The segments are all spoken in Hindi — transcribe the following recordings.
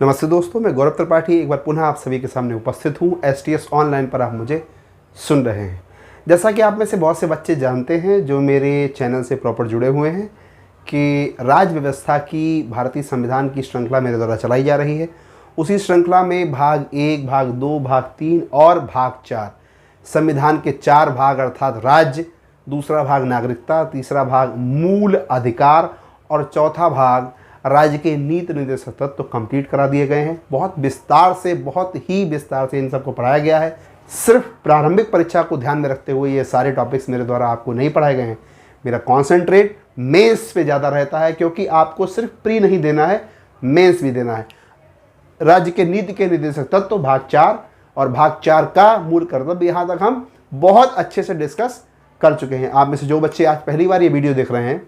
नमस्ते दोस्तों, मैं गौरव त्रिपाठी एक बार पुनः आप सभी के सामने उपस्थित हूँ। STS ऑनलाइन पर आप मुझे सुन रहे हैं। जैसा कि आप में से बहुत से बच्चे जानते हैं जो मेरे चैनल से प्रॉपर जुड़े हुए हैं कि राज्य व्यवस्था की भारतीय संविधान की श्रृंखला मेरे द्वारा चलाई जा रही है। उसी श्रृंखला में भाग 1, भाग 2, भाग 3 और भाग 4 संविधान के 4 भाग अर्थात राज्य, दूसरा भाग नागरिकता, तीसरा भाग मूल अधिकार और चौथा भाग राज्य के नीति निर्देशक तत्व तो कंप्लीट करा दिए गए हैं। बहुत ही विस्तार से इन सबको पढ़ाया गया है। सिर्फ प्रारंभिक परीक्षा को ध्यान में रखते हुए ये सारे टॉपिक्स मेरे द्वारा आपको नहीं पढ़ाए गए हैं। मेरा कॉन्सेंट्रेट मेंस पे ज़्यादा रहता है क्योंकि आपको सिर्फ प्री नहीं देना है, मेंस भी देना है। राज्य के नीति के निर्देशक तत्व तो भाग 4 और भाग 4 का मूल कर्तव्य यहाँ तक हम बहुत अच्छे से डिस्कस कर चुके हैं। आप में से जो बच्चे आज पहली बार ये वीडियो देख रहे हैं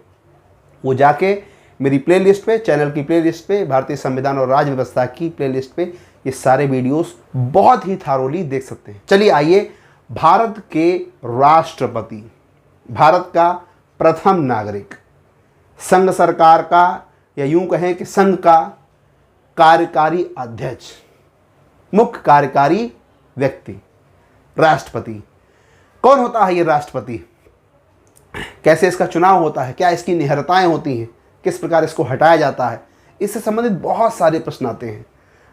वो जाके मेरी प्लेलिस्ट पे, चैनल की प्लेलिस्ट पे, भारतीय संविधान और राज्य व्यवस्था की प्लेलिस्ट पे ये सारे वीडियोस बहुत ही थारोली देख सकते हैं। चलिए आइए, भारत के राष्ट्रपति, भारत का प्रथम नागरिक, संघ सरकार का या यूं कहें कि संघ का कार्यकारी अध्यक्ष, मुख्य कार्यकारी व्यक्ति, राष्ट्रपति। कौन होता है ये राष्ट्रपति? कैसे इसका चुनाव होता है? क्या इसकी निहरताएं होती हैं? किस प्रकार इसको हटाया जाता है? इससे संबंधित बहुत सारे प्रश्न आते हैं।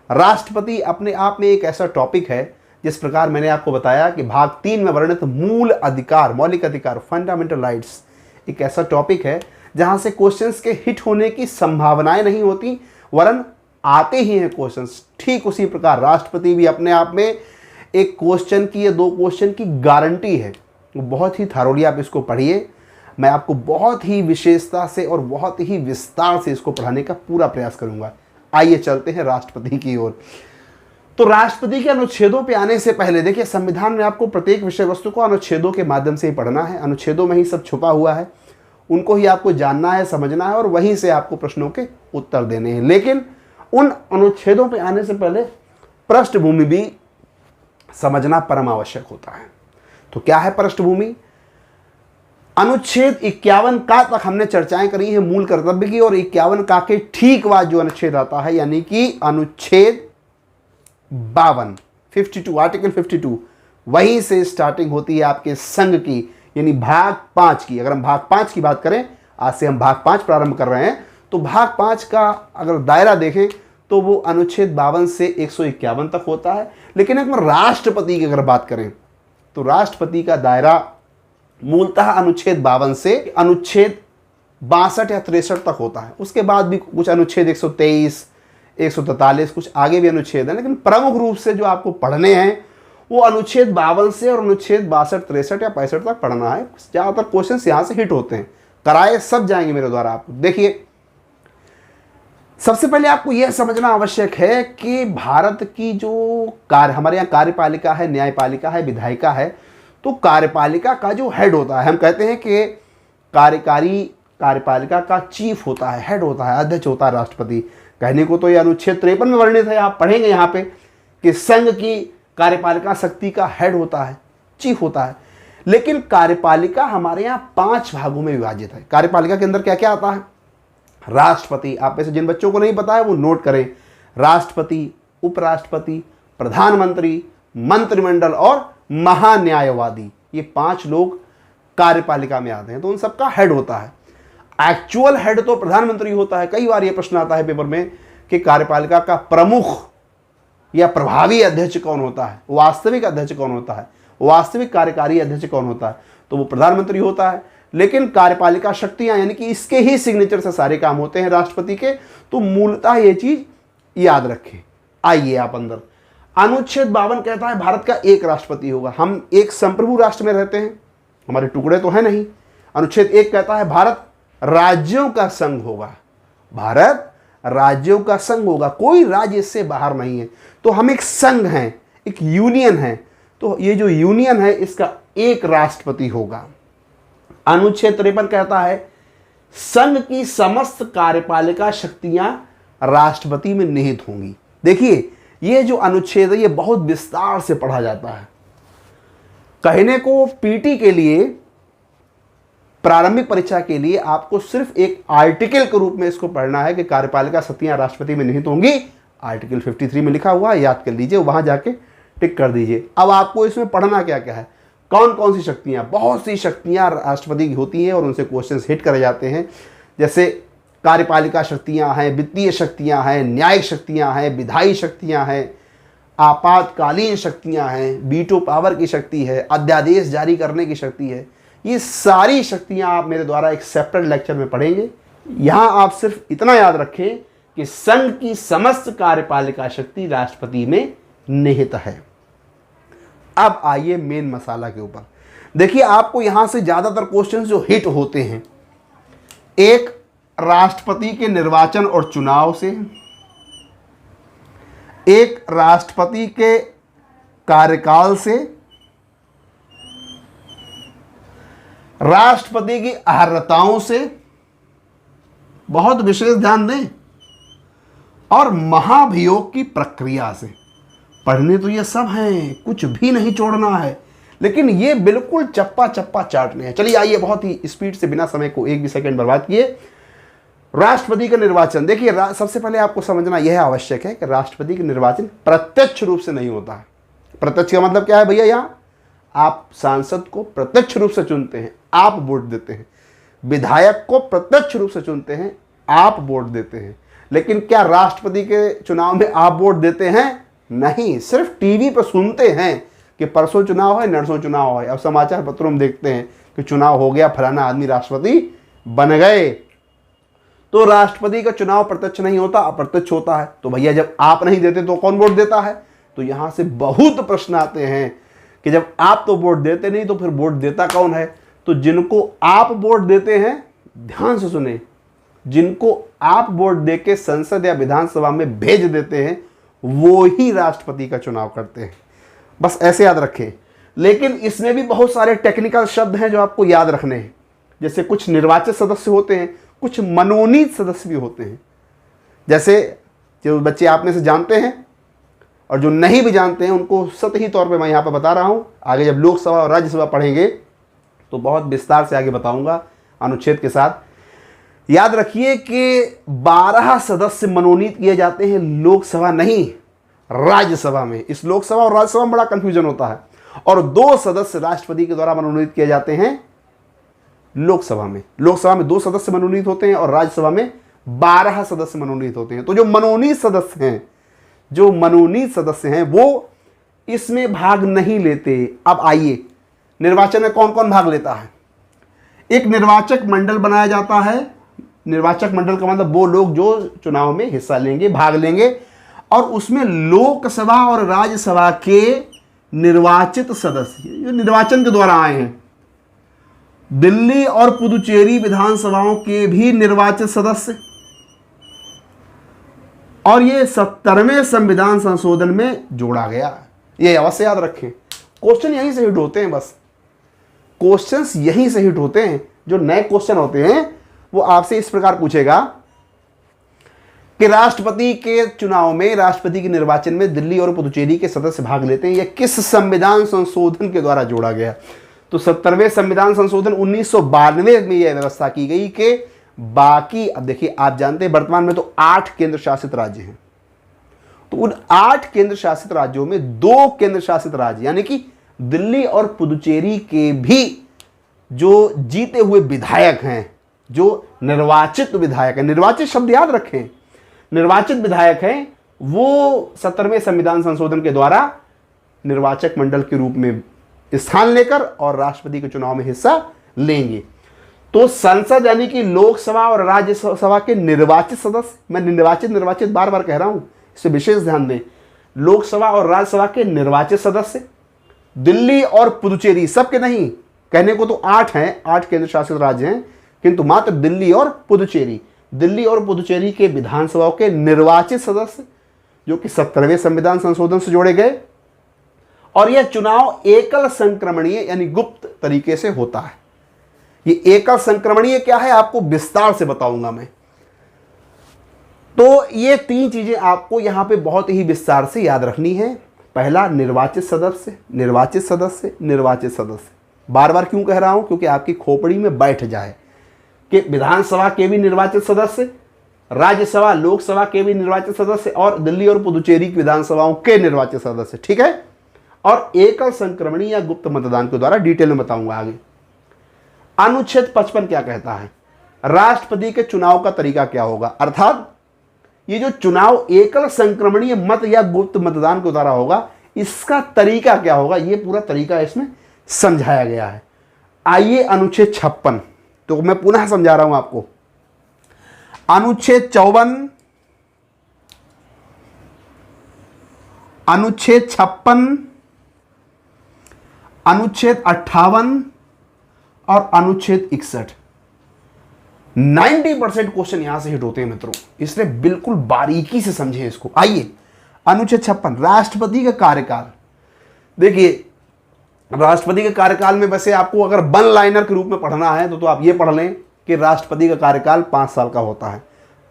राष्ट्रपति अपने आप में एक ऐसा टॉपिक है जिस प्रकार मैंने आपको बताया कि भाग 3 में वर्णित मूल अधिकार, मौलिक अधिकार, फंडामेंटल राइट्स एक ऐसा टॉपिक है जहां से क्वेश्चंस के हिट होने की संभावनाएं नहीं होती, वरन आते ही हैं क्वेश्चंस। ठीक उसी प्रकार राष्ट्रपति भी अपने आप में एक क्वेश्चन की या 2 क्वेश्चन की गारंटी है। बहुत ही थारोली आप इसको पढ़िए। मैं आपको बहुत ही विशेषता से और बहुत ही विस्तार से इसको पढ़ाने का पूरा प्रयास करूंगा। आइए चलते हैं राष्ट्रपति की ओर। तो राष्ट्रपति के अनुच्छेदों पे आने से पहले देखिए, संविधान में आपको प्रत्येक विषय वस्तु को अनुच्छेदों के माध्यम से ही पढ़ना है। अनुच्छेदों में ही सब छुपा हुआ है, उनको ही आपको जानना है, समझना है और वहीं से आपको प्रश्नों के उत्तर देने हैं। लेकिन उन अनुच्छेदों पर आने से पहले पृष्ठभूमि भी समझना परम आवश्यक होता है। तो क्या है पृष्ठभूमि? अनुच्छेद 51 का तक हमने चर्चाएं करी है मूल कर्तव्य की, और 51 का के ठीक बाद जो अनुच्छेद आता है यानी कि अनुच्छेद 52, 52, आर्टिकल 52, वहीं से स्टार्टिंग होती है आपके संघ की, यानी भाग 5 की। अगर हम भाग 5 की बात करें, आज से हम भाग 5 प्रारंभ कर रहे हैं, तो भाग 5 का अगर दायरा देखें तो वो अनुच्छेद 52 से 151 तक होता है। लेकिन एक बार राष्ट्रपति की अगर बात करें तो राष्ट्रपति का दायरा मूलतः अनुच्छेद 52 से अनुच्छेद 62 या 63 तक होता है। उसके बाद भी कुछ अनुच्छेद 123, 143, कुछ आगे भी अनुच्छेद है, लेकिन प्रमुख रूप से जो आपको पढ़ने हैं वो अनुच्छेद 52 से और अनुच्छेद 62, 63 या 65 तक पढ़ना है। ज़्यादातर क्वेश्चन यहाँ से हिट होते हैं, कराए सब जाएंगे मेरे द्वारा आपको। देखिए, सबसे पहले आपको यह समझना आवश्यक है कि भारत की जो हमारे यहाँ कार्यपालिका है, न्यायपालिका है, विधायिका है, तो कार्यपालिका का जो हेड होता है, हम कहते हैं कि कार्यपालिका का चीफ होता है, हेड होता है, अध्यक्ष होता है राष्ट्रपति। कहने को तो ये अनुच्छेद 53 में वर्णित है, आप पढ़ेंगे यहाँ पे कि संघ की कार्यपालिका शक्ति का हेड होता है, चीफ होता है। लेकिन कार्यपालिका हमारे यहाँ 5 भागों में विभाजित है। कार्यपालिका के अंदर क्या क्या आता है? राष्ट्रपति, आप में से जिन बच्चों को नहीं पता है वो नोट करें। राष्ट्रपति, उपराष्ट्रपति, प्रधानमंत्री, मंत्रिमंडल और महान्यायवादी, ये 5 लोग कार्यपालिका में आते हैं, तो उन सबका हेड होता है। एक्चुअल हेड तो प्रधानमंत्री होता है। कई बार ये प्रश्न आता है पेपर में कि कार्यपालिका का प्रमुख या प्रभावी अध्यक्ष कौन होता है, वास्तविक अध्यक्ष कौन होता है, वास्तविक कार्यकारी अध्यक्ष कौन होता है, तो वो प्रधानमंत्री होता है। लेकिन कार्यपालिका शक्तियां यानी कि इसके ही सिग्नेचर से सारे काम होते हैं राष्ट्रपति के, तो मूलतः ये चीज याद रखें। आइए आप अंदर, अनुच्छेद 52 कहता है भारत का एक राष्ट्रपति होगा। हम एक संप्रभु राष्ट्र में रहते हैं, हमारे टुकड़े तो है नहीं। अनुच्छेद 1 कहता है भारत राज्यों का संघ होगा, भारत राज्यों का संघ होगा, कोई राज्य इससे बाहर नहीं है। तो हम एक संघ हैं, एक यूनियन है, तो ये जो यूनियन है इसका एक राष्ट्रपति होगा। अनुच्छेद 53 कहता है संघ की समस्त कार्यपालिका शक्तियां राष्ट्रपति में निहित होंगी। देखिए, ये जो अनुच्छेद है ये बहुत विस्तार से पढ़ा जाता है। कहने को पीटी के लिए, प्रारंभिक परीक्षा के लिए आपको सिर्फ एक आर्टिकल के रूप में इसको पढ़ना है कि कार्यपालिका शक्तियां राष्ट्रपति में निहित होंगी, आर्टिकल 53 में लिखा हुआ है, याद कर लीजिए, वहाँ जाके टिक कर दीजिए। अब आपको इसमें पढ़ना क्या क्या है, कौन कौन सी शक्तियाँ, बहुत सी शक्तियाँ राष्ट्रपति की होती हैं और उनसे क्वेश्चंस हिट करे जाते हैं। जैसे कार्यपालिका शक्तियाँ हैं, वित्तीय शक्तियाँ हैं, न्यायिक शक्तियाँ हैं, विधायी शक्तियाँ हैं, आपातकालीन शक्तियाँ हैं, वीटो पावर की शक्ति है, अध्यादेश जारी करने की शक्ति है। ये सारी शक्तियाँ आप मेरे द्वारा एक सेपरेट लेक्चर में पढ़ेंगे। यहाँ आप सिर्फ इतना याद रखें कि संघ की समस्त कार्यपालिका शक्ति राष्ट्रपति में निहित है। अब आइए मेन मसाला के ऊपर। देखिए, आपको यहां से ज्यादातर क्वेश्चंस जो हिट होते हैं, एक राष्ट्रपति के निर्वाचन और चुनाव से, एक राष्ट्रपति के कार्यकाल से, राष्ट्रपति की अर्हताओं से, बहुत विशेष ध्यान दें, और महाभियोग की प्रक्रिया से। पढ़ने तो ये सब हैं, कुछ भी नहीं छोड़ना है, लेकिन ये बिल्कुल चप्पा चप्पा चाटने हैं। चलिए आइए, बहुत ही स्पीड से, बिना समय को एक भी सेकंड बर्बाद किए, राष्ट्रपति का निर्वाचन। देखिए, सबसे पहले आपको समझना यह आवश्यक है कि राष्ट्रपति का निर्वाचन प्रत्यक्ष रूप से नहीं होता है। प्रत्यक्ष का मतलब क्या है भैया? यहाँ आप सांसद को प्रत्यक्ष रूप से चुनते हैं, आप वोट देते हैं, विधायक को प्रत्यक्ष रूप से चुनते हैं, आप वोट देते हैं। लेकिन क्या राष्ट्रपति के चुनाव में आप वोट देते हैं? नहीं, सिर्फ टीवी पर सुनते हैं कि परसों चुनाव है, नरसों चुनाव है। अब समाचार पत्रों में देखते हैं कि चुनाव हो गया, फलाना आदमी राष्ट्रपति बन गए। तो राष्ट्रपति का चुनाव प्रत्यक्ष नहीं होता, अप्रत्यक्ष होता है। तो भैया जब आप नहीं देते तो कौन वोट देता है? तो यहां से बहुत प्रश्न आते हैं कि जब आप तो वोट देते नहीं तो फिर वोट देता कौन है? तो जिनको आप वोट देते हैं, ध्यान से सुने, जिनको आप वोट देके संसद या विधानसभा में भेज देते हैं, वो ही राष्ट्रपति का चुनाव करते हैं। बस ऐसे याद रखें। लेकिन इसमें भी बहुत सारे टेक्निकल शब्द हैं जो आपको याद रखने हैं। जैसे कुछ निर्वाचित सदस्य होते हैं, कुछ मनोनीत सदस्य भी होते हैं। जैसे जो बच्चे आप में से जानते हैं और जो नहीं भी जानते हैं, उनको सतही तौर पे मैं यहाँ पर बता रहा हूँ। आगे जब लोकसभा और राज्यसभा पढ़ेंगे तो बहुत विस्तार से आगे बताऊँगा अनुच्छेद के साथ। याद रखिए कि 12 सदस्य मनोनीत किए जाते हैं, लोकसभा नहीं, राज्यसभा में। इस लोकसभा और राज्यसभा में बड़ा कंफ्यूजन होता है। और 2 सदस्य राष्ट्रपति के द्वारा मनोनीत किए जाते हैं लोकसभा में। लोकसभा में 2 सदस्य मनोनीत होते हैं और राज्यसभा में 12 सदस्य मनोनीत होते हैं। तो जो मनोनीत सदस्य हैं वो इसमें भाग नहीं लेते। अब आइए, निर्वाचन में कौन कौन भाग लेता है? एक निर्वाचक मंडल बनाया जाता है। निर्वाचक मंडल का मतलब वो लोग जो चुनाव में हिस्सा लेंगे, भाग लेंगे, और उसमें लोकसभा और राज्यसभा के निर्वाचित सदस्य जो निर्वाचन के द्वारा आए हैं, दिल्ली और पुदुचेरी विधानसभाओं के भी निर्वाचित सदस्य, और ये 70वें संविधान संशोधन में जोड़ा गया। ये अवश्य याद रखें। क्वेश्चन यहीं से हिट होते हैं, बस क्वेश्चंस यहीं से हिट होते हैं। जो नए क्वेश्चन होते हैं वो आपसे इस प्रकार पूछेगा कि राष्ट्रपति के चुनाव में, राष्ट्रपति के निर्वाचन में दिल्ली और पुदुचेरी के सदस्य भाग लेते हैं, यह किस संविधान संशोधन के द्वारा जोड़ा गया? तो 70वें संविधान संशोधन 1992 में यह व्यवस्था की गई कि बाकी, अब देखिए आप जानते हैं वर्तमान में तो 8 केंद्र शासित राज्य हैं। तो उन 8 केंद्र शासित राज्यों में 2 केंद्र शासित राज्य यानी कि दिल्ली और पुदुचेरी के भी जो जीते हुए विधायक हैं, जो निर्वाचित विधायक हैं, निर्वाचित शब्द याद रखें, निर्वाचित विधायक हैं, वो 70वें संविधान संशोधन के द्वारा निर्वाचक मंडल के रूप में स्थान लेकर और राष्ट्रपति के चुनाव में हिस्सा लेंगे। तो संसद यानी कि लोकसभा और राज्यसभा के निर्वाचित सदस्य, मैं निर्वाचित बार बार कह रहा हूं, इसे विशेष ध्यान दें, लोकसभा और राज्यसभा के निर्वाचित सदस्य, दिल्ली और पुदुचेरी, सबके नहीं, कहने को तो 8 हैं, 8 केंद्र शासित राज्य हैं, किंतु मात्र दिल्ली और पुदुचेरी के विधानसभाओं के निर्वाचित सदस्य जो कि 70वें संविधान संशोधन से जोड़े गए। और यह चुनाव एकल संक्रमणीय यानी गुप्त तरीके से होता है। ये एकल संक्रमणीय क्या है आपको विस्तार से बताऊंगा मैं। तो ये 3 चीजें आपको यहां पे बहुत ही विस्तार से याद रखनी है। पहला, निर्वाचित सदस्य, निर्वाचित सदस्य, निर्वाचित सदस्य। बार बार क्यों कह रहा हूं? क्योंकि आपकी खोपड़ी में बैठ जाए कि विधानसभा के भी निर्वाचित सदस्य, राज्यसभा लोकसभा के भी निर्वाचित सदस्य और दिल्ली और पुदुचेरी की विधानसभाओं के निर्वाचित सदस्य, ठीक है। और एकल संक्रमणी या गुप्त मतदान के द्वारा, डिटेल में बताऊंगा आगे। अनुच्छेद 55 क्या कहता है, राष्ट्रपति के चुनाव का तरीका क्या होगा, अर्थात ये जो चुनाव एकल संक्रमणीय मत या गुप्त मतदान के द्वारा होगा, इसका तरीका क्या होगा, ये पूरा तरीका इसमें समझाया गया है। आइए अनुच्छेद 56, तो मैं पुनः समझा रहा हूं आपको। अनुच्छेद 54, अनुच्छेद 56, अनुच्छेद 58 और अनुच्छेद 61, 90% क्वेश्चन यहां से हिट होते हैं मित्रों, इसलिए बिल्कुल बारीकी से समझें इसको। आइए अनुच्छेद 56, राष्ट्रपति का कार्यकाल। देखिए राष्ट्रपति के कार्यकाल में वैसे आपको अगर वन लाइनर के रूप में पढ़ना है तो आप ये पढ़ लें कि राष्ट्रपति का कार्यकाल 5 साल का होता है,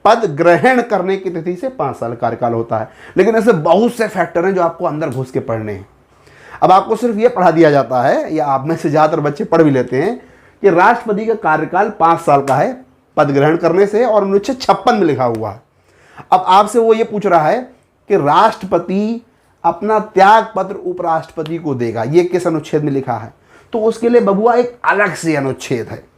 पद ग्रहण करने की तिथि से 5 साल कार्यकाल होता है। लेकिन ऐसे बहुत से फैक्टर हैं जो आपको अंदर घुस के पढ़ने हैं। अब आपको सिर्फ ये पढ़ा दिया जाता है, या आप में से ज़्यादातर बच्चे पढ़ भी लेते हैं कि राष्ट्रपति का कार्यकाल 5 साल का है पद ग्रहण करने से, और अनुच्छेद 56 में लिखा हुआ है। अब आपसे वो ये पूछ रहा है कि राष्ट्रपति अपना त्याग पत्र उपराष्ट्रपति को देगा, ये किस अनुच्छेद में लिखा है, तो उसके लिए बबुआ एक अलग से अनुच्छेद है।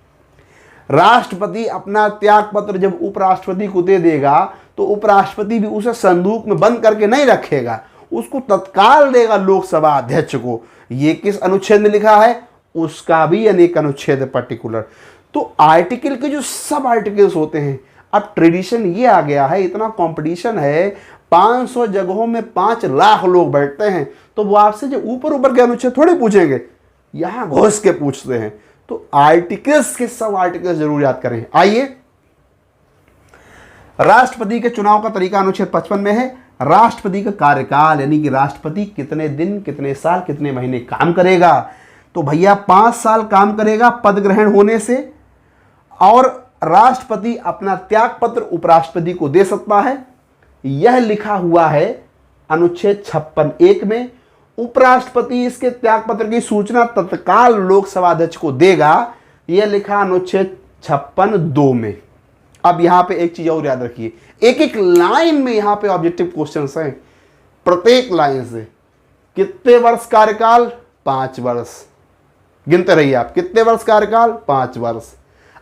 राष्ट्रपति अपना त्याग पत्र जब उपराष्ट्रपति को दे देगा तो उपराष्ट्रपति भी उसे संदूक में बंद करके नहीं रखेगा, उसको तत्काल देगा लोकसभा अध्यक्ष को। ये किस अनुच्छेद में लिखा है, उसका भी अनेक अनुच्छेद है पर्टिकुलर। तो आर्टिकल के जो सब आर्टिकल्स होते हैं, अब ट्रेडिशन ये आ गया है, इतना कंपटीशन है, 500 जगहों में 5 लाख लोग बैठते हैं, तो वो आपसे जो ऊपर ऊपर के अनुच्छेद थोड़ी पूछेंगे, यहां घुस के पूछते हैं। तो आर्टिकल्स के सब आर्टिकल्स जरूर याद करें। आइए, राष्ट्रपति के चुनाव का तरीका अनुच्छेद 55 में है। राष्ट्रपति का कार्यकाल यानी कि राष्ट्रपति कितने दिन, कितने साल, कितने महीने काम करेगा, तो भैया 5 साल काम करेगा पद ग्रहण होने से, और राष्ट्रपति अपना त्याग पत्र उपराष्ट्रपति को दे सकता है, यह लिखा हुआ है अनुच्छेद 56(1) में। उपराष्ट्रपति इसके त्याग पत्र की सूचना तत्काल लोकसभा अध्यक्ष को देगा, यह लिखा अनुच्छेद 56(2) में। अब यहां पे एक चीज और याद रखिए, एक एक लाइन में यहां पे ऑब्जेक्टिव क्वेश्चंस हैं, प्रत्येक लाइन से। कितने वर्ष कार्यकाल, 5 वर्ष, गिनते रहिए आप, कितने वर्ष कार्यकाल, 5 वर्ष।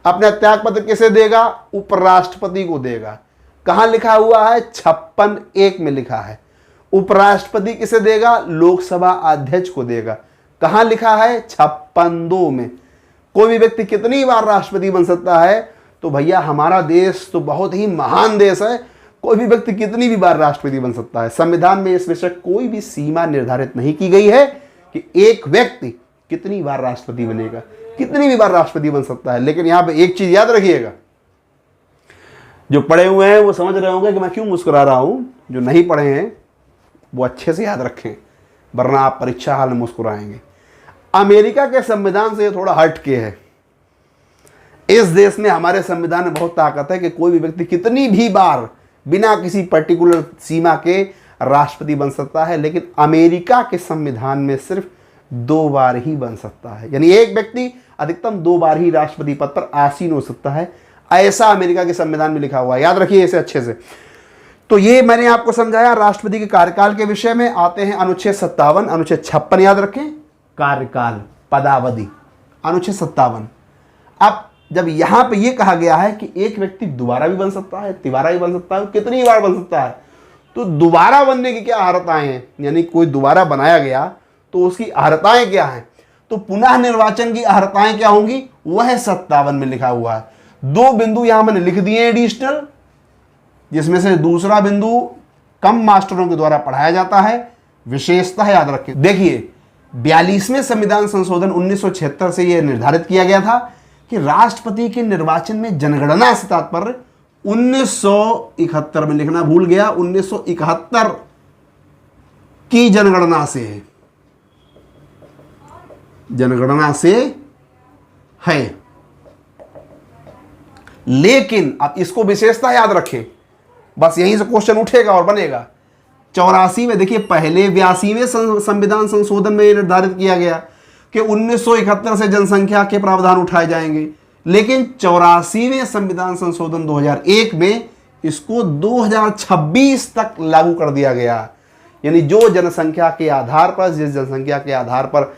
अपना त्याग पत्र किसे देगा, उपराष्ट्रपति को देगा। कहां लिखा हुआ है, 56(1) में लिखा है। उपराष्ट्रपति किसे देगा, लोकसभा अध्यक्ष को देगा। कहां लिखा है, 56(2) में। कोई भी व्यक्ति कितनी बार राष्ट्रपति बन सकता है, तो भैया हमारा देश तो बहुत ही महान देश है, कोई भी व्यक्ति कितनी भी बार राष्ट्रपति बन सकता है। संविधान में इस विषय कोई भी सीमा निर्धारित नहीं की गई है कि एक व्यक्ति कितनी बार राष्ट्रपति बनेगा, कितनी भी बार राष्ट्रपति बन सकता है। लेकिन यहां पे एक चीज याद रखिएगा, जो पढ़े हुए हैं वो समझ रहे होंगे कि मैं क्यों मुस्कुरा रहा हूं, जो नहीं पढ़े हैं वो अच्छे से याद रखें, वरना आप परीक्षा हाल में मुस्कुराएंगे। अमेरिका के संविधान से ये थोड़ा हट के है। इस देश में, हमारे संविधान में बहुत ताकत है कि कोई भी व्यक्ति कितनी भी बार बिना किसी पर्टिकुलर सीमा के राष्ट्रपति बन सकता है। लेकिन अमेरिका के संविधान में सिर्फ 2 बार ही बन सकता है, यानी एक व्यक्ति अधिकतम 2 बार ही राष्ट्रपति पद पर आसीन हो सकता है, ऐसा अमेरिका के संविधान में लिखा हुआ है। याद रखिए इसे अच्छे से। तो ये मैंने आपको समझाया राष्ट्रपति के कार्यकाल के विषय में। आते हैं अनुच्छेद 57, अनुच्छेद 56 याद रखें, कार्यकाल पदावधि, अनुच्छेद 57। अब जब यहां पे ये कहा गया है कि एक व्यक्ति दोबारा भी बन सकता है, तिबारा भी बन सकता है, कितनी बार बन सकता है, तो दोबारा बनने की क्या अर्हताएं हैं, यानी कोई दोबारा बनाया गया तो उसकी अर्हताएं क्या हैं, तो पुनः निर्वाचन की अर्हताएं क्या होंगी, वह 57 में लिखा हुआ है। 2 बिंदु यहां मैंने लिख दिए एडिशनल, जिसमें से दूसरा बिंदु कम मास्टरों के द्वारा पढ़ाया जाता है, विशेषता याद रखें। देखिए 42वें संविधान संशोधन 1976 से यह निर्धारित किया गया था कि राष्ट्रपति के निर्वाचन में जनगणना से तात्पर्य 1971 में लिखना भूल गया, 1971 की जनगणना से है, जनगणना से है। लेकिन अब इसको विशेषता याद रखें, बस यहीं से क्वेश्चन उठेगा और बनेगा। 84 में देखिए, पहले 82वें संविधान संशोधन में निर्धारित किया गया कि 1971 से जनसंख्या के प्रावधान उठाए जाएंगे, लेकिन 84वें संविधान संशोधन 2001 में इसको 2026 तक लागू कर दिया गया। यानी जो जनसंख्या के आधार पर, जिस जनसंख्या के आधार पर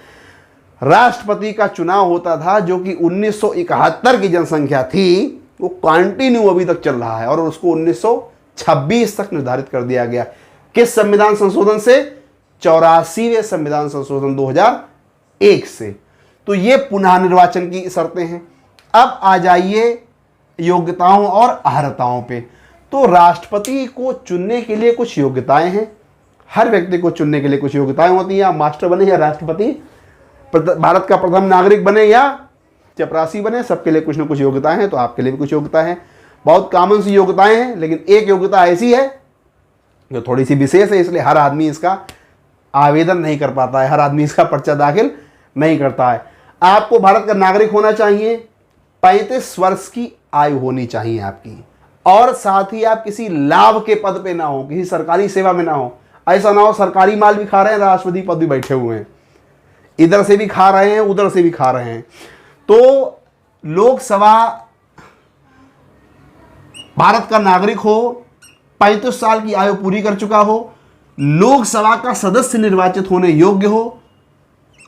राष्ट्रपति का चुनाव होता था, जो कि 1971 की जनसंख्या थी, वो कंटिन्यू अभी तक चल रहा है और उसको 1926 तक निर्धारित कर दिया गया। किस संविधान संशोधन से? 84वें संविधान संशोधन 2001 से। तो ये पुनः निर्वाचन की शर्तें हैं। अब आ जाइए योग्यताओं और अर्हताओं पे। तो राष्ट्रपति को चुनने के लिए कुछ योग्यताएं हैं। हर व्यक्ति को चुनने के लिए कुछ योग्यताएं होती हैं। आप मास्टर बने या राष्ट्रपति, भारत का प्रथम नागरिक बने या चपरासी बने, सबके लिए कुछ ना कुछ योग्यताएं हैं। तो आपके लिए भी कुछ योग्यता है। बहुत कॉमन सी योग्यताएं हैं, लेकिन एक योग्यता ऐसी है जो थोड़ी सी विशेष है, इसलिए हर आदमी इसका आवेदन नहीं कर पाता है, हर आदमी इसका पर्चा दाखिल नहीं करता है। आपको भारत का नागरिक होना चाहिए, 35 वर्ष की आयु होनी चाहिए आपकी, और साथ ही आप किसी लाभ के पद पे ना हो, किसी सरकारी सेवा में ना हो। ऐसा ना हो सरकारी माल भी खा रहे हैं, राष्ट्रपति पद भी बैठे हुए हैं, इधर से भी खा रहे हैं, उधर से भी खा रहे हैं। तो लोकसभा भारत का नागरिक हो, 35 साल की आयु पूरी कर चुका हो, लोकसभा का सदस्य निर्वाचित होने योग्य हो,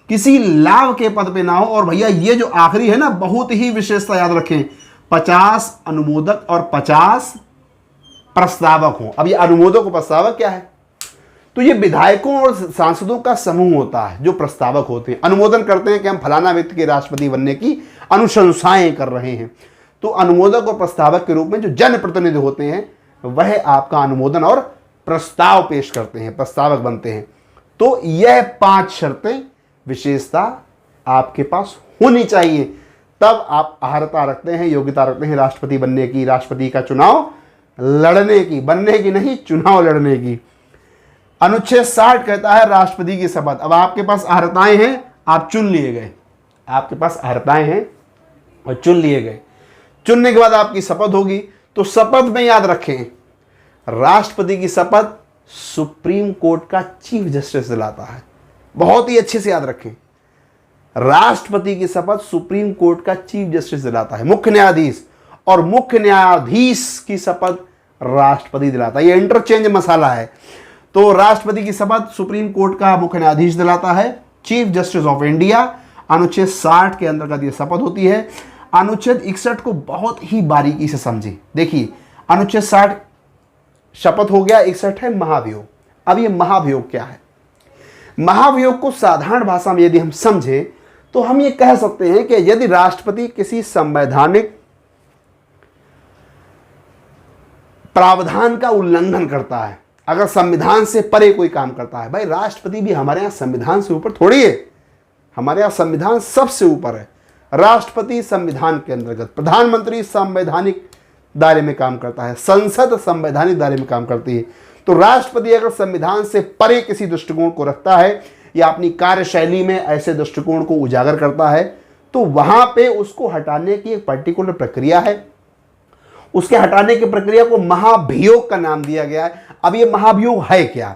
किसी लाभ के पद पे ना हो, और भैया ये जो आखिरी है ना, बहुत ही विशेषता याद रखें, 50 अनुमोदक और 50 प्रस्तावक हो। अब ये अनुमोदक और प्रस्तावक क्या है? तो ये विधायकों और सांसदों का समूह होता है जो प्रस्तावक होते हैं, अनुमोदन करते हैं कि हम फलाना व्यक्ति के राष्ट्रपति बनने की अनुशंसाएं कर रहे हैं। तो अनुमोदक और प्रस्तावक के रूप में जो जनप्रतिनिधि होते हैं वह आपका अनुमोदन और प्रस्ताव पेश करते हैं, प्रस्तावक बनते हैं। तो यह 5 शर्तें विशेषता आपके पास होनी चाहिए, तब आप अर्हता रखते हैं, योग्यता रखते हैं राष्ट्रपति बनने की, राष्ट्रपति का चुनाव लड़ने की, बनने की नहीं, चुनाव लड़ने की। अनुच्छेद 60 कहता है राष्ट्रपति की शपथ। अब आपके पास अर्हताएं हैं, आप चुन लिए गए, आपके पास अर्हताएं हैं और चुन लिए गए। चुनने के बाद आपकी शपथ होगी। तो शपथ में याद रखें, राष्ट्रपति की शपथ सुप्रीम कोर्ट का चीफ जस्टिस दिलाता है। बहुत ही अच्छे से याद रखें, राष्ट्रपति की शपथ सुप्रीम कोर्ट का चीफ जस्टिस दिलाता है, मुख्य न्यायाधीश, और मुख्य न्यायाधीश की शपथ राष्ट्रपति दिलाता है। ये इंटरचेंज मसाला है। तो राष्ट्रपति की शपथ सुप्रीम कोर्ट का मुख्य न्यायाधीश दिलाता है, चीफ जस्टिस ऑफ इंडिया। अनुच्छेद 60 के अंतर्गत ये शपथ होती है। अनुच्छेद 61 को बहुत ही बारीकी से समझे। देखिए, अनुच्छेद 60 शपथ हो गया, 61 है महाभियोग। अब ये महाभियोग क्या है? महाभियोग को साधारण भाषा में यदि हम समझें तो हम ये कह सकते हैं कि यदि राष्ट्रपति किसी संवैधानिक प्रावधान का उल्लंघन करता है, अगर संविधान से परे कोई काम करता है, भाई राष्ट्रपति भी हमारे यहाँ संविधान से ऊपर थोड़ी है, हमारे यहाँ संविधान सबसे ऊपर है। राष्ट्रपति संविधान के अंतर्गत, प्रधानमंत्री संवैधानिक दायरे में काम करता है, संसद संवैधानिक दायरे में काम करती है। तो राष्ट्रपति अगर संविधान से परे किसी दृष्टिकोण को रखता है या अपनी कार्यशैली में ऐसे दृष्टिकोण को उजागर करता है, तो वहां पे उसको हटाने की एक पर्टिकुलर प्रक्रिया है। उसके हटाने की प्रक्रिया को महाभियोग का नाम दिया गया है। अब ये महाभियोग है क्या,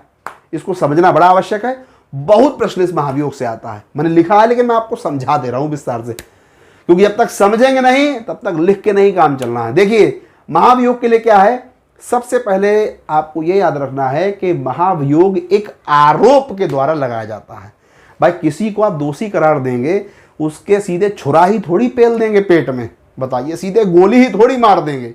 इसको समझना बड़ा आवश्यक है। बहुत प्रश्न इस महाभियोग से आता है, मैंने लिखा है लेकिन मैं आपको समझा दे रहा हूं विस्तार से, क्योंकि जब तक समझेंगे नहीं तब तक लिख के नहीं काम चलना है। देखिए, महाभियोग के लिए क्या है, सबसे पहले आपको यह याद रखना है कि महाभियोग एक आरोप के द्वारा लगाया जाता है। भाई किसी को आप दोषी करार देंगे, उसके सीधे छुरा ही थोड़ी पेल देंगे पेट में, बताइए, सीधे गोली ही थोड़ी मार देंगे।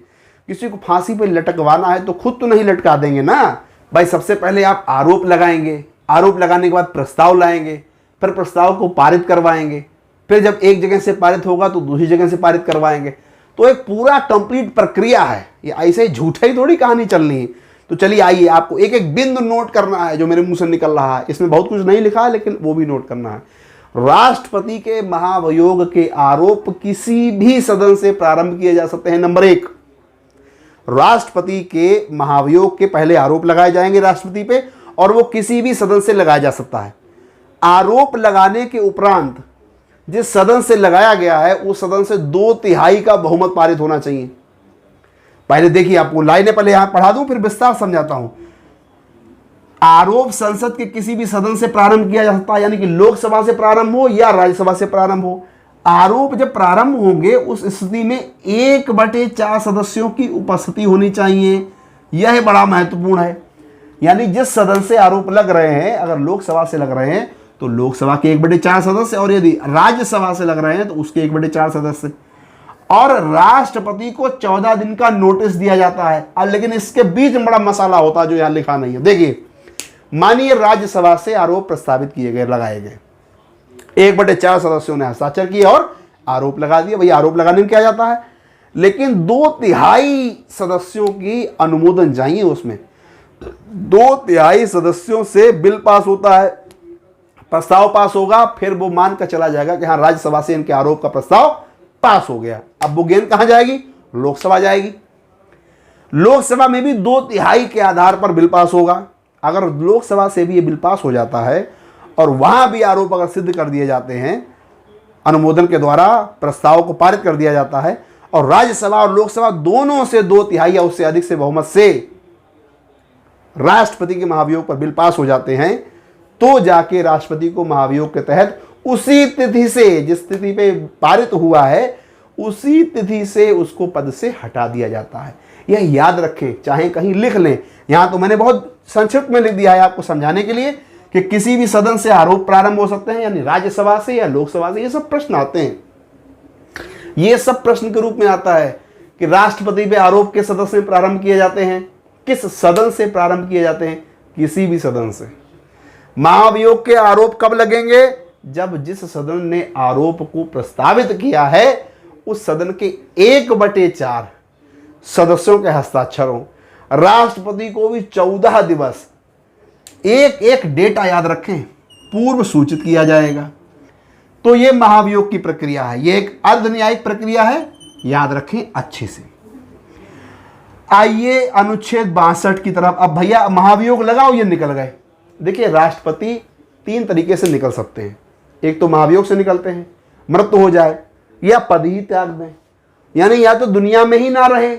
किसी को फांसी पे लटकवाना है तो खुद तो नहीं लटका देंगे ना भाई। सबसे पहले आप आरोप लगाएंगे, आरोप लगाने के बाद प्रस्ताव लाएंगे, फिर प्रस्ताव को पारित करवाएंगे, फिर जब एक जगह से पारित होगा तो दूसरी जगह से पारित करवाएंगे। तो एक पूरा कंप्लीट प्रक्रिया है, ये ऐसे झूठे ही थोड़ी कहानी चलनी है। तो चलिए आइए, आपको एक एक बिंदु नोट करना है जो मेरे मुंह से निकल रहा है। इसमें बहुत कुछ नहीं लिखा है लेकिन वो भी नोट करना है। राष्ट्रपति के महाभियोग के आरोप किसी भी सदन से प्रारंभ किए जा सकते हैं। नंबर 1, राष्ट्रपति के महाभियोग के पहले आरोप लगाए जाएंगे राष्ट्रपति पे, और वो किसी भी सदन से लगाया जा सकता है। आरोप लगाने के उपरांत जिस सदन से लगाया गया है उस सदन से 2/3 का बहुमत पारित होना चाहिए। पहले देखिए, आपको लाइनें पहले यहां पढ़ा दूं फिर विस्तार समझाता हूं। आरोप संसद के किसी भी सदन से प्रारंभ किया जा सकता है, यानी कि लोकसभा से प्रारंभ हो या राज्यसभा से प्रारंभ हो। आरोप जब प्रारंभ होंगे उस स्थिति में 1/4 सदस्यों की उपस्थिति होनी चाहिए। यह बड़ा महत्वपूर्ण है। यानी जिस सदन से आरोप लग रहे हैं, अगर लोकसभा से लग रहे हैं तो लोकसभा के 1/4 सदस्य, और यदि राज्यसभा से लग रहे हैं तो उसके 1/4 सदस्य। और राष्ट्रपति को 14 दिन का नोटिस दिया जाता है। अब लेकिन इसके बीच में बड़ा मसाला होता है जो यहां लिखा नहीं है। देखिए, माननीय राज्यसभा से आरोप प्रस्तावित किए गए, लगाए गए, 1/4 सदस्यों ने हस्ताक्षर किए और आरोप लगा दिया। भाई आरोप लगाने में क्या जाता है, लेकिन 2/3 सदस्यों की अनुमोदन चाहिए। उसमें 2/3 सदस्यों से बिल पास होता है, प्रस्ताव पास होगा, फिर वो मान कर चला जाएगा कि हाँ राज्यसभा से इनके आरोप का प्रस्ताव पास हो गया। अब वो गेंद कहां जाएगी, लोकसभा जाएगी। लोकसभा में भी 2/3 के आधार पर बिल पास होगा। अगर लोकसभा से भी ये बिल पास हो जाता है और वहां भी आरोप अगर सिद्ध कर दिए जाते हैं, अनुमोदन के द्वारा प्रस्ताव को पारित कर दिया जाता है, और राज्यसभा और लोकसभा दोनों से 2/3 या उससे अधिक से बहुमत से राष्ट्रपति के महाभियोग पर बिल पास हो जाते हैं, तो जाके राष्ट्रपति को महाभियोग के तहत उसी तिथि से, जिस तिथि पे पारित हुआ है उसी तिथि से उसको पद से हटा दिया जाता है। यह याद रखें, चाहे कहीं लिख लें। यहां तो मैंने बहुत संक्षिप्त में लिख दिया है आपको समझाने के लिए कि किसी भी सदन से आरोप प्रारंभ हो सकते हैं, यानी राज्यसभा से या लोकसभा से। ये सब प्रश्न आते हैं, ये सब प्रश्न के रूप में आता है कि राष्ट्रपति पे आरोप किस सदन से प्रारंभ किए जाते हैं, किस सदन से प्रारंभ किए जाते हैं, किसी भी सदन से। महाभियोग के आरोप कब लगेंगे, जब जिस सदन ने आरोप को प्रस्तावित किया है उस सदन के 1/4 सदस्यों के हस्ताक्षर हों। राष्ट्रपति को भी 14 दिवस, एक डेटा याद रखें, पूर्व सूचित किया जाएगा। तो यह महाभियोग की प्रक्रिया है, यह एक अर्ध न्यायिक प्रक्रिया है, याद रखें अच्छे से। आइए अनुच्छेद 62 की तरफ। अब भैया महाभियोग लगाओ, ये निकल गए। देखिए, राष्ट्रपति 3 तरीके से निकल सकते हैं। एक तो महाभियोग से निकलते हैं, मृत्यु हो जाए, या पद ही त्याग दें, यानी या तो दुनिया में ही ना रहे,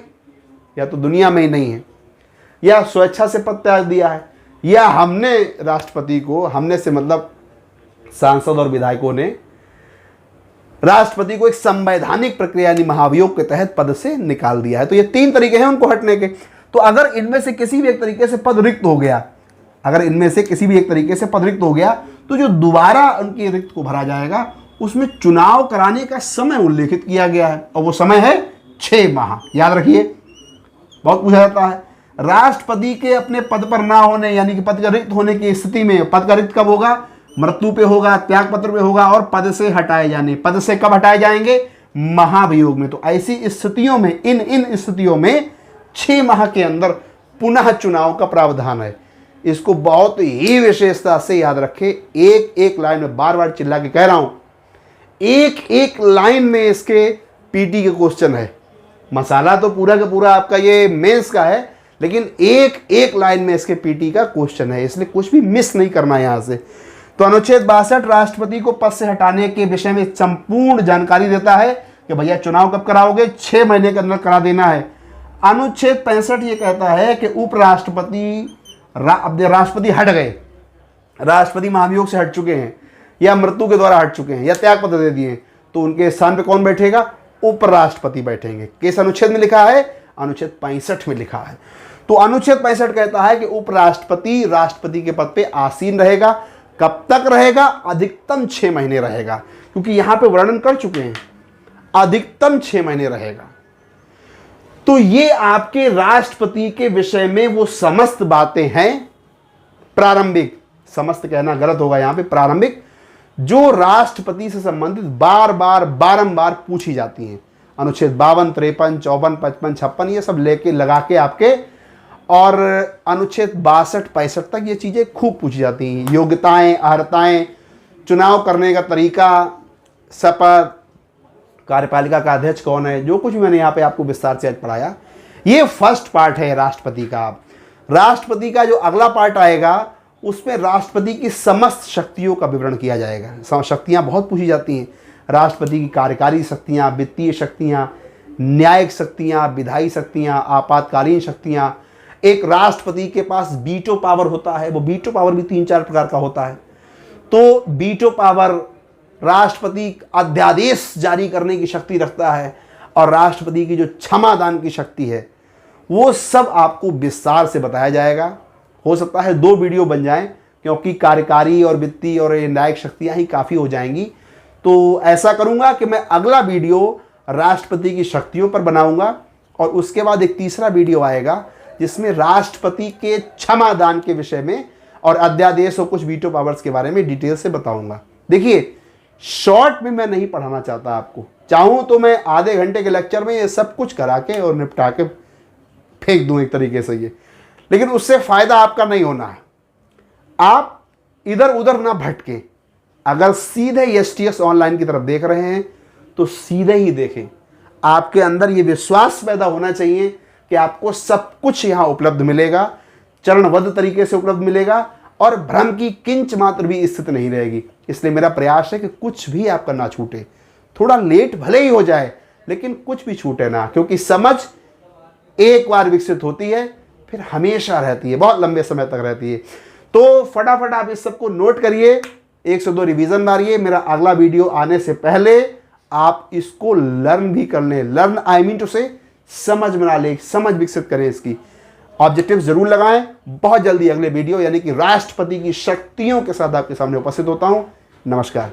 या तो दुनिया में ही नहीं है, या स्वेच्छा से पद त्याग दिया है, या हमने राष्ट्रपति को, हमने से मतलब सांसद और विधायकों ने राष्ट्रपति को एक संवैधानिक प्रक्रिया यानी महाभियोग के तहत पद से निकाल दिया है। तो ये 3 तरीके हैं उनको हटने के। तो अगर इनमें से किसी भी एक तरीके से पद रिक्त हो गया, अगर इनमें से किसी भी एक तरीके से पद रिक्त हो गया, तो जो दोबारा उनकी रिक्त को भरा जाएगा उसमें चुनाव कराने का समय उल्लेखित किया गया है, और वो समय है 6 माह। याद रखिए, बहुत पूछा जाता है। राष्ट्रपति के अपने पद पर ना होने यानी कि पद का रिक्त होने की स्थिति में, पद का रिक्त कब होगा, मृत्यु पे होगा, त्याग पत्र पे होगा, और पद से हटाए जाने। पद से कब हटाए जाएंगे, महाभियोग में। तो ऐसी स्थितियों में, इन स्थितियों में 6 माह के अंदर पुनः चुनाव का प्रावधान है। इसको बहुत ही विशेषता से याद रखें। एक लाइन में बार बार चिल्ला के कह रहा हूं, एक लाइन में इसके पीटी के क्वेश्चन है। मसाला तो पूरा का पूरा आपका ये मेंस का है, लेकिन एक लाइन में इसके पीटी का क्वेश्चन है, इसलिए कुछ भी मिस नहीं करना यहां से। तो अनुच्छेद 62 राष्ट्रपति को पद से हटाने के विषय में संपूर्ण जानकारी देता है कि भैया चुनाव कब कराओगे, 6 महीने के अंदर करा देना है। अनुच्छेद 65 ये कहता है कि उपराष्ट्रपति, राष्ट्रपति हट गए, राष्ट्रपति महाभियोग से हट चुके हैं, या मृत्यु के द्वारा हट चुके हैं, या त्याग पत्र दे दिए, तो उनके स्थान पे कौन बैठेगा, उपराष्ट्रपति बैठेंगे। किस अनुच्छेद में लिखा है, अनुच्छेद 65 में लिखा है। तो अनुच्छेद 65 कहता है कि उपराष्ट्रपति राष्ट्रपति के पद पे आसीन रहेगा। कब तक रहेगा, अधिकतम 6 महीने रहेगा, क्योंकि यहां पे वर्णन कर चुके हैं, अधिकतम 6 महीने रहेगा। तो ये आपके राष्ट्रपति के विषय में वो समस्त बातें हैं प्रारंभिक, समस्त कहना गलत होगा यहां पे, प्रारंभिक, जो राष्ट्रपति से संबंधित बारंबार पूछी जाती हैं। अनुच्छेद 52, 53, 54, 55, 56 ये सब लेके लगा के आपके, और अनुच्छेद 62, 65 तक ये चीज़ें खूब पूछी जाती हैं। योग्यताएं, अर्हताएं, चुनाव करने का तरीका, शपथ, कार्यपालिका का अध्यक्ष कौन है, जो कुछ भी मैंने यहाँ पे आपको विस्तार से आज पढ़ाया, ये फर्स्ट पार्ट है राष्ट्रपति का। राष्ट्रपति का जो अगला पार्ट आएगा उसमें राष्ट्रपति की समस्त शक्तियों का विवरण किया जाएगा। शक्तियाँ बहुत पूछी जाती हैं, राष्ट्रपति की कार्यकारी शक्तियाँ, वित्तीय शक्तियाँ, न्यायिक शक्तियाँ, विधायी शक्तियाँ, आपातकालीन शक्तियाँ। एक राष्ट्रपति के पास वीटो पावर होता है, वो वीटो पावर भी 3-4 प्रकार का होता है। तो वीटो पावर राष्ट्रपति अध्यादेश जारी करने की शक्ति रखता है और राष्ट्रपति की जो क्षमा दान की शक्ति है, वो सब आपको विस्तार से बताया जाएगा। हो सकता है 2 वीडियो बन जाएं, क्योंकि कार्यकारी और वित्तीय और न्यायिक शक्तियां ही काफ़ी हो जाएंगी। तो ऐसा करूंगा कि मैं अगला वीडियो राष्ट्रपति की शक्तियों पर बनाऊंगा और उसके बाद एक तीसरा वीडियो आएगा जिसमें राष्ट्रपति के क्षमा दान के विषय में और अध्यादेश और कुछ वीटो पावर्स के बारे में डिटेल से बताऊंगा। देखिए, शॉर्ट में मैं नहीं पढ़ाना चाहता आपको। चाहूं तो मैं आधे घंटे के लेक्चर में ये सब कुछ करा के और निपटा के फेंक दूं एक तरीके से ये, लेकिन उससे फायदा आपका नहीं होना है। आप इधर उधर ना भटके। अगर सीधे STS ऑनलाइन की तरफ देख रहे हैं तो सीधे ही देखें। आपके अंदर ये विश्वास पैदा होना चाहिए कि आपको सब कुछ यहाँ उपलब्ध मिलेगा, चरणबद्ध तरीके से उपलब्ध मिलेगा और भ्रम की किंच मात्र भी स्थिति नहीं रहेगी। इसलिए मेरा प्रयास है कि कुछ भी आपका ना छूटे। थोड़ा लेट भले ही हो जाए, लेकिन कुछ भी छूटे ना, क्योंकि समझ एक बार विकसित होती है फिर हमेशा रहती है, बहुत लंबे समय तक रहती है। तो फटाफट आप इस सबको नोट करिए, 1 से 2 रिवीजन मारिए। मेरा अगला वीडियो आने से पहले आप इसको लर्न भी कर लें। लर्न आई मीन टू से समझ बना लें, समझ विकसित करें, इसकी ऑब्जेक्टिव जरूर लगाएं। बहुत जल्दी अगले वीडियो यानी कि राष्ट्रपति की शक्तियों के साथ आपके सामने उपस्थित होता हूं। नमस्कार।